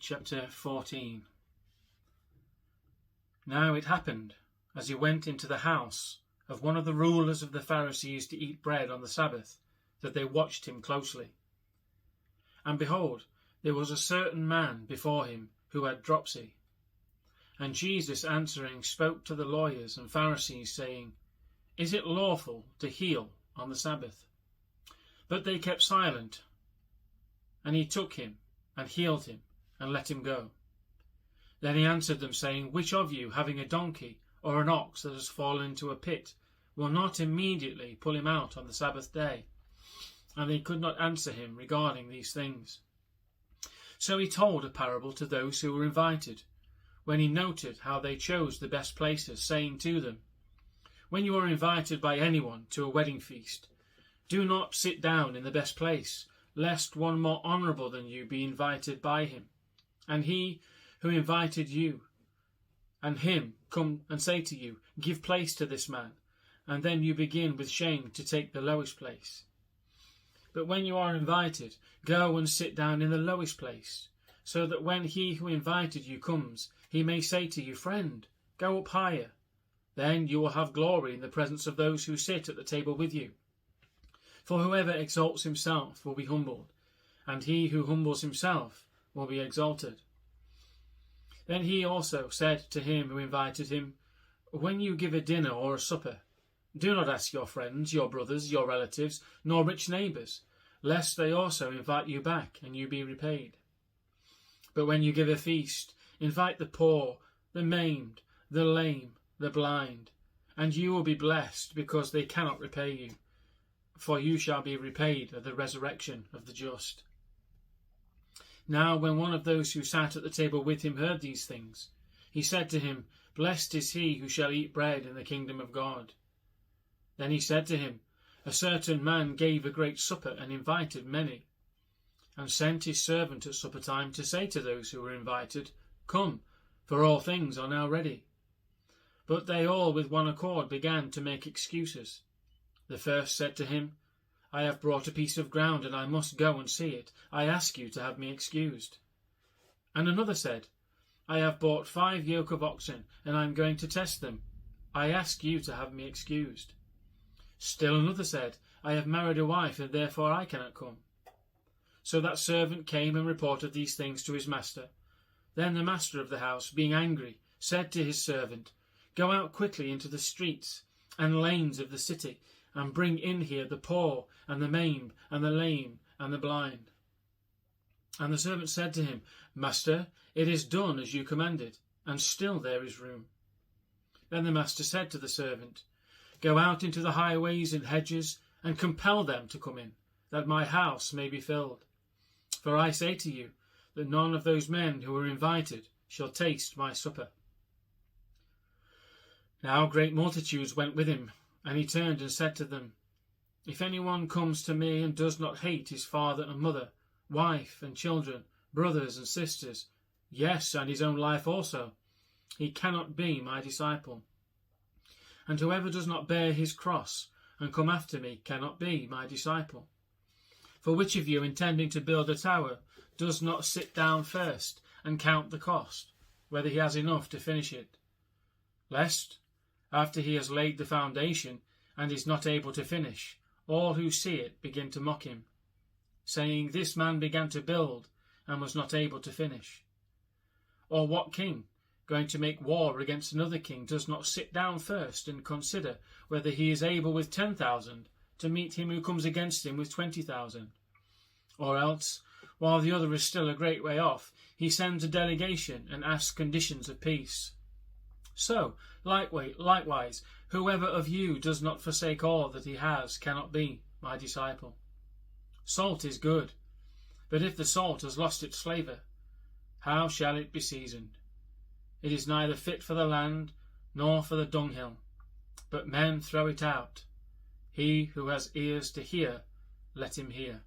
chapter 14. Now it happened, as he went into the house of one of the rulers of the Pharisees to eat bread on the Sabbath, that they watched him closely. And behold, there was a certain man before him who had dropsy. And Jesus answering spoke to the lawyers and Pharisees, saying, Is it lawful to heal on the Sabbath? But they kept silent. And he took him, and healed him, and let him go. Then he answered them, saying, Which of you, having a donkey or an ox that has fallen into a pit, will not immediately pull him out on the Sabbath day? And they could not answer him regarding these things. So he told a parable to those who were invited, when he noted how they chose the best places, saying to them, When you are invited by anyone to a wedding feast, do not sit down in the best place, lest one more honourable than you be invited by him, and he who invited you and him come and say to you, Give place to this man, and then you begin with shame to take the lowest place. But when you are invited, go and sit down in the lowest place, so that when he who invited you comes, he may say to you, Friend, go up higher. Then you will have glory in the presence of those who sit at the table with you. For whoever exalts himself will be humbled, and he who humbles himself will be exalted. Then he also said to him who invited him, When you give a dinner or a supper, do not ask your friends, your brothers, your relatives, nor rich neighbours, lest they also invite you back and you be repaid. But when you give a feast, invite the poor, the maimed, the lame, the blind, and you will be blessed, because they cannot repay you, for you shall be repaid at the resurrection of the just. Now when one of those who sat at the table with him heard these things, he said to him, Blessed is he who shall eat bread in the kingdom of God. Then he said to him, A certain man gave a great supper and invited many, and sent his servant at supper time to say to those who were invited, Come, for all things are now ready. But they all with one accord began to make excuses. The first said to him, I have brought a piece of ground, and I must go and see it. I ask you to have me excused. And another said, I have bought 5 yoke of oxen, and I am going to test them. I ask you to have me excused. Still another said, I have married a wife, and therefore I cannot come. So that servant came and reported these things to his master. Then the master of the house, being angry, said to his servant, Go out quickly into the streets and lanes of the city, and bring in here the poor, and the maimed, and the lame, and the blind. And the servant said to him, Master, it is done as you commanded, and still there is room. Then the master said to the servant, Go out into the highways and hedges, and compel them to come in, that my house may be filled. For I say to you, that none of those men who were invited shall taste my supper. Now great multitudes went with him, and he turned and said to them, If anyone comes to me and does not hate his father and mother, wife and children, brothers and sisters, yes, and his own life also, he cannot be my disciple. And whoever does not bear his cross and come after me cannot be my disciple. For which of you, intending to build a tower, does not sit down first and count the cost, whether he has enough to finish it? Lest, after he has laid the foundation and is not able to finish, all who see it begin to mock him, saying, This man began to build and was not able to finish. Or what king, going to make war against another king, does not sit down first and consider whether he is able with 10,000 to meet him who comes against him with 20,000? Or else, while the other is still a great way off, he sends a delegation and asks conditions of peace. So, likewise, whoever of you does not forsake all that he has cannot be my disciple. Salt is good, but if the salt has lost its flavour, how shall it be seasoned? It is neither fit for the land, nor for the dunghill, but men throw it out. He who has ears to hear, let him hear.